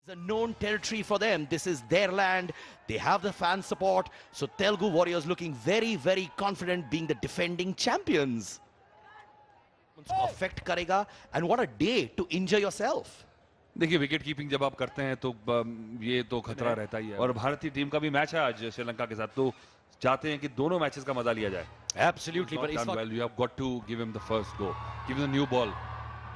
It's a known territory for them. This is their land. They have the fan support. So Telugu Warriors looking very, very confident being the defending champions. Affect करेगा and what a day to injure yourself. देखिए wicket keeping जब आप करते हैं तो ये तो खतरा रहता ही है और भारतीय टीम का भी मैच है आज श्रीलंका के साथ तो चाहते हैं कि दोनों मैचेस का मजा लिया जाए. Absolutely, but done well. You have got to give him the first go. Give him the new ball.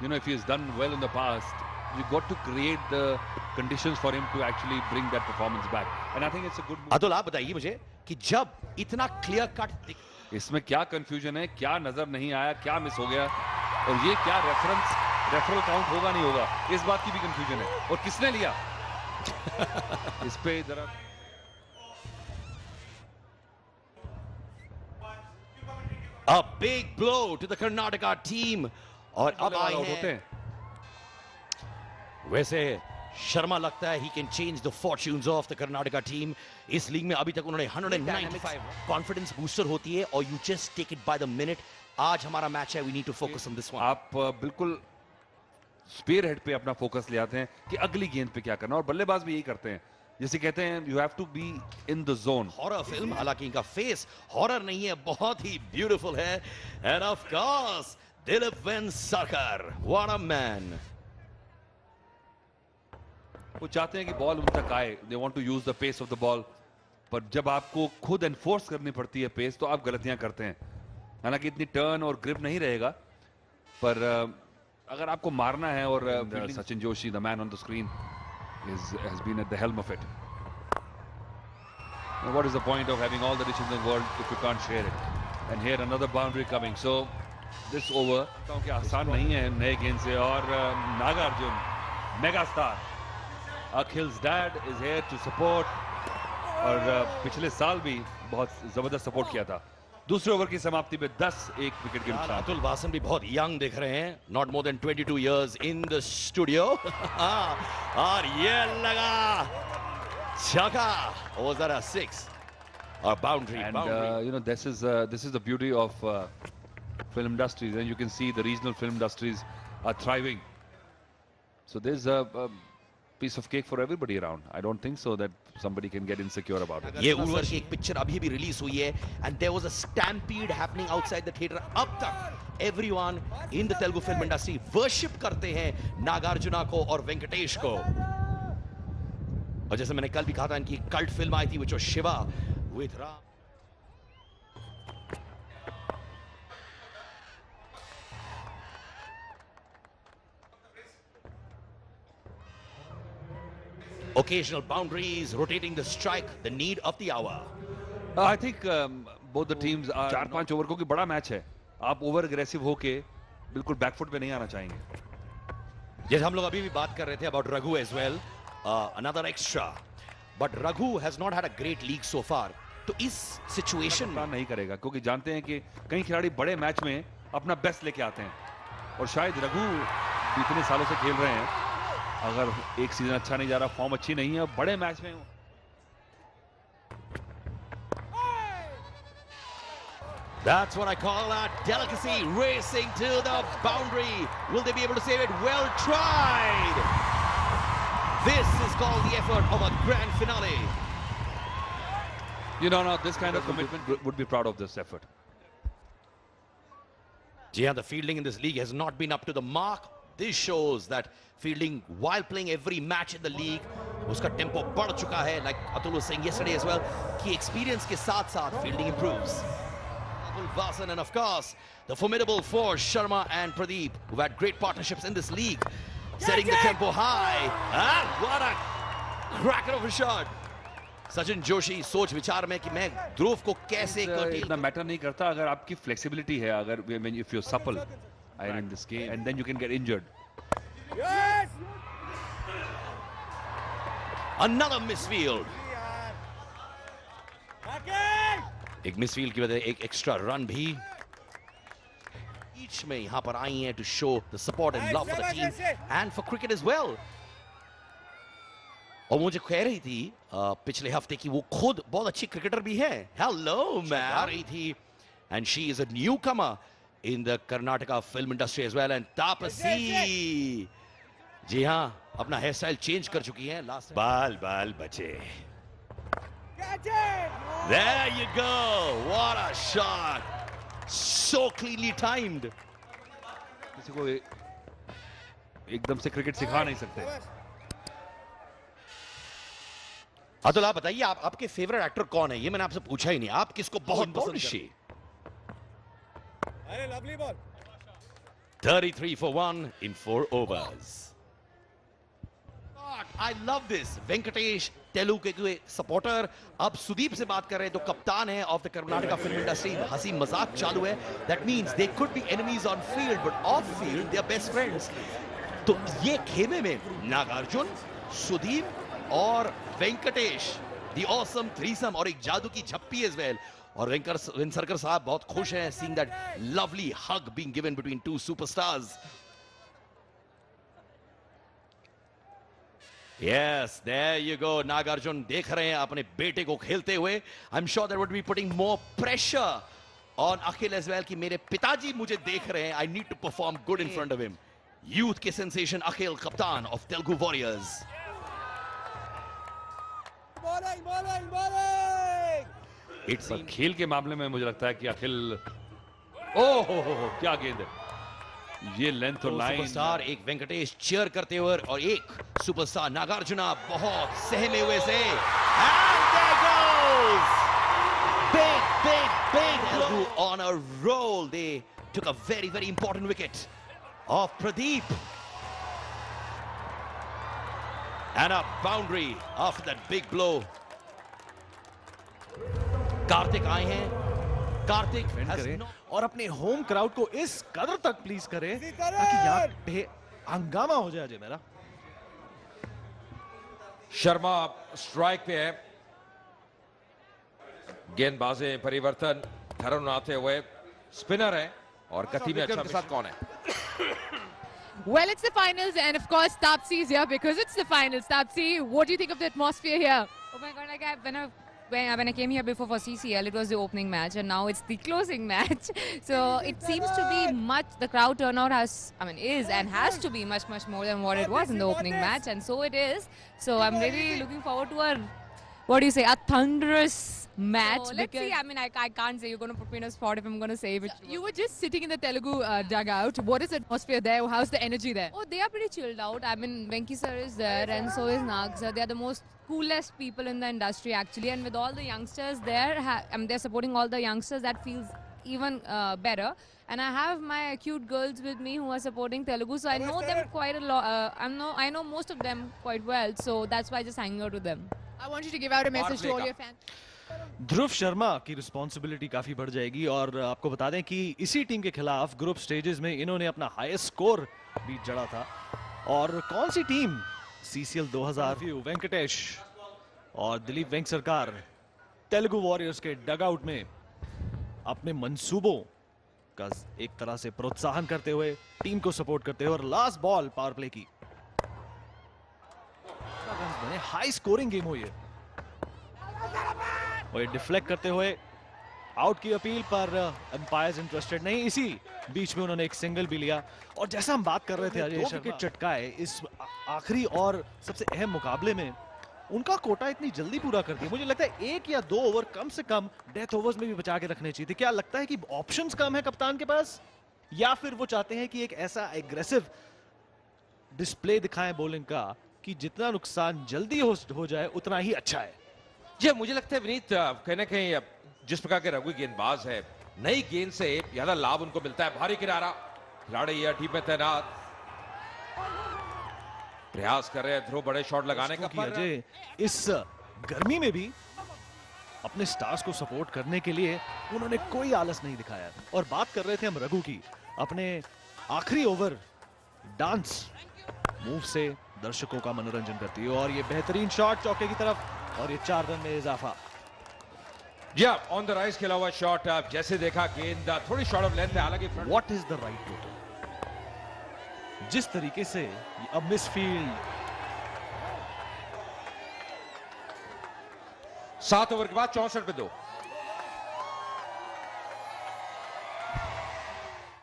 You know, if he has done well in the past, you got to create the conditions for him to actually bring that performance back. And I think it's a good move. Atul आप बताइए मुझे कि जब इतना clear cut इसमें क्या confusion है, क्या नजर नहीं आया, क्या मिस हो गया और ये क्या रेफरल काउंट होगा नहीं होगा, इस बात की भी कंफ्यूजन है और किसने लिया इस पे जरा A big blow to the Karnataka team. और अब आए हैं वैसे शर्मा लगता है he can change the fortunes of the Karnataka team. इस लीग में अभी तक उन्होंने 195 कॉन्फिडेंस बूस्टर होती है और you just take it by the minute. आज हमारा मैच है, we need to focus on this one. आप बिल्कुल स्पेयर हेड पे अपना फोकस ले आते हैं कि अगली गेंद पे क्या करना और बल्लेबाज भी यही करते हैं. जैसे कहते हैं you have to be in the zone. Horror film, हालांकि इनका फेस हॉरर नहीं है, बहुत ही ब्यूटीफुल है. And of course Dilip Vengsarkar, what a man. वो चाहते हैं कि बॉल उन तक आए, they want to use the pace of the ball, पर जब आपको खुद एनफोर्स करनी पड़ती है पेस तो आप गलतियां करते हैं. हालांकि इतनी टर्न और ग्रिप नहीं रहेगा, पर अगर आपको मारना है और Sachin Joshi the man on the screen has been at the helm of it. Now what is the point of having all the riches in the world if you can't share it? And here another boundary coming. So this over क्योंकि आसान नहीं है नए गेंद से. और Nagarjuna mega star Akhil's dad is here to support. और पिछले साल भी बहुत जबरदस्त सपोर्ट किया था. दूसरे ओवर की समाप्ति पे 10-1 विकेट के नुकसान. अतुल वासन भी बहुत यंग दिख रहे हैं, not more than 22 years in the studio. और ये लगा छक्का. Was that a 6 or boundary? And you know this is the beauty of film industries, and you can see the regional film industries are thriving. So there's a piece of cake for everybody around. I don't think so that somebody can get insecure about it. ये उर्वर की एक picture अभी भी release हुई है and there was a stampede happening outside the theater. अब तक everyone in the Telugu film industry worship करते हैं नागार्जुना को और वेंकटेश को. और जैसे मैंने कल भी कहा था, इनकी कल्ट फिल्म आई थी which was Shiva with Ram. Occasional boundaries, rotating the strike, the need of the hour. I think both the teams are 4-5 over क्योंकि बड़ा मैच है. आप ओवर अग्रेसिव होके बिल्कुल बैकफुट पे नहीं आना चाहेंगे. जैसे हम लोग अभी भी बात कर रहे थे about Raghu as well, another extra, but Raghu has not had a great league so far. तो इस सिचुएशन में नहीं करेगा क्योंकि जानते हैं कि कई खिलाड़ी बड़े मैच में अपना बेस्ट लेके आते हैं और शायद रघु इतने सालों से खेल रहे हैं, अगर एक सीजन अच्छा नहीं जा रहा, फॉर्म अच्छी नहीं है, बड़े मैच में That's what I call a delicacy, racing to the boundary. Will they be able to save it? Well tried. This is called the effort of a grand finale. You know, this kind of commitment would be proud of this effort. Yeah, the fielding in this league has not been up to the mark. This shows that fielding while playing every match in the league, उसका tempo बढ़ चुका है. Like Atul was saying yesterday as well, कि experience के साथ-साथ fielding improves. Atul Vasan and of course the formidable four Sharma and Pradeep, who've had great partnerships in this league, setting the tempo high. Ah, what a cracker of a shot. Sachin Joshi सोच विचार में कि मैं ध्रुव को कैसे इतना matter नहीं करता अगर आपकी फ्लेक्सिबिलिटी है, अगर if you're supple in this game and then you can get injured. Yes! Another misfield. एक मिसफील्ड की वजह से एक एक्स्ट्रा रन भी बीच में यहां पर आई हैं to show the support and love for the team and for cricket as well. और मुझे कह रही थी पिछले हफ्ते की वो खुद बहुत अच्छी क्रिकेटर भी है. हेलो मैं आ रही थी and she is a newcomer in the Karnataka film industry as well. And Tapasi जी हाँ, अपना हेयर स्टाइल चेंज कर चुकी हैं लास्ट। बाल बाल बचे। There you go. What a shot. So cleanly timed. किसी को एकदम से क्रिकेट सिखा नहीं सकते। अतुल आप बताइए, आपके फेवरेट एक्टर कौन है? ये मैंने आपसे पूछा ही नहीं। आप किसको बहुत पसंद करते? अरे lovely ball. 33 for 1 in 4 overs. I love this. Venkatesh Telugu के सपोर्टर अब सुदीप से बात कर रहे हैं, तो कप्तान है of the Karnataka film industry. हंसी मजाक चालू है। That means they could be enemies on field, but off field they are best friends. तो ये खेमे में नागार्जुन, सुदीप और वेंकटेश, the awesome threesome, और एक जादू की झप्पी as well. और वेंकरसरकर साहब बहुत खुश हैं seeing that lovely hug being given between two superstars. Yes, there you go. Nagarjuna देख रहे हैं अपने बेटे को खेलते हुए. I'm sure that would be putting more pressure on Akhil as well कि मेरे पिताजी मुझे देख रहे हैं. I need to perform good in front of him. Youth के sensation Akhil, कप्तान of Telugu Warriors. It's पर खेल के मामले में मुझे लगता है कि अखिल, ओह क्या गेंद है ये, लेंथ और लाइन। सुपरस्टार एक वेंकटेश चीयर करते हुए और एक सुपरस्टार नागार्जुना बहुत सहमे हुए से, and there goes big blow on a roll. They took a very important wicket of Pradeep and a boundary after that big blow. Kartik आए हैं. कार्तिक करें और अपने होम क्राउड को इस कदर तक प्लीज करें ताकि यहाँ पे हंगामा हो जाए। मेरा शर्मा स्ट्राइक पे है, गेंदबाजी परिवर्तन घरों आते हुए स्पिनर है और गति में अच्छा के साथ कौन है? Well, it's the finals, and of course, Taapsee is here because it's the finals. Taapsee, what do you think of the atmosphere here? Oh my God! Like when I came here before for CCL, it was the opening match, and now it's the closing match. So it seems to be the crowd turnout has to be much more than what it was in the opening match, and so it is. So I'm really looking forward to a thunderous match. So let's see. I mean, I can't say. You're going to put me in a spot if I'm going to say which. You were just sitting in the Telugu dugout. What is the atmosphere there? How's the energy there? Oh, they are pretty chilled out. I mean, Venki sir is there, and so is Nag sir. They are the most coolest people in the industry actually, and with all the youngsters there, they're supporting all the youngsters. That feels even better. And I have my cute girls with me who are supporting Telugu, so I know them quite a lot. I know most of them quite well, so that's why I just hang out with them. I want you to give out a message to all your fans. ध्रुव शर्मा की responsibility काफी बढ़ जाएगी और आपको बता दें कि इसी टीम के खिलाफ ग्रुप स्टेजेस में इन्होंने अपना हाईएस्ट स्कोर भी जड़ा था। और कौन सी टीम? सीसीएल 2000 वेंकटेश और दिलीप वेंकसरकार तेलुगु वॉरियर्स के डगआउट में अपने मंसूबों का एक तरह से प्रोत्साहन करते हुए, टीम को सपोर्ट करते हुए, और लास्ट बॉल पावर प्ले की हाई स्कोरिंग गेम हो ये, और डिफ्लेक्ट करते हुए आउट की अपील पर अंपायर्स इंटरेस्टेड नहीं। इसी बीच में उन्होंने एक सिंगल भी लिया। और जैसा हम बात कर रहे थे, अजय विकेट चटकाए इस आखिरी और सबसे अहम मुकाबले में, उनका कोटा इतनी जल्दी पूरा कर दिया। मुझे लगता है 1 या 2 ओवर कम से कम डेथ ओवर्स में भी बचा के रखने चाहिए थे। क्या लगता है कि ऑप्शंस कम है कप्तान के पास, या फिर वो चाहते हैं कि एक ऐसा एग्रेसिव डिस्प्ले दिखाएं बॉलिंग का कि जितना नुकसान जल्दी हो जाए उतना ही अच्छा है? जी, मुझे लगता है विनीत, कहीं ना कहीं जिस प्रकार के रघु गेंदबाज है, नई गेंद से ज्यादा लाभ उनको मिलता है। भारी किनारा, खिलाड़ी या टीम में तैनात प्रयास कर रहे हैं ध्रुव बड़े शॉट लगाने का। अजय इस गर्मी में भी अपने स्टार्स को सपोर्ट करने के लिए उन्होंने कोई आलस नहीं दिखाया। और बात कर रहे थे हम रघु की, अपने आखिरी ओवर डांस मूव से दर्शकों का मनोरंजन करती है, और ये बेहतरीन शॉट चौके की तरफ, और ये 4 रन में इजाफा। या ऑन द राइज खेला हुआ शॉट, जैसे देखा गेंद थोड़ी शॉर्ट ऑफ लेंथ है, हालांकि what is the right total? जिस तरीके से अब मिसफील्ड, 7 ओवर के बाद 64 पे 2।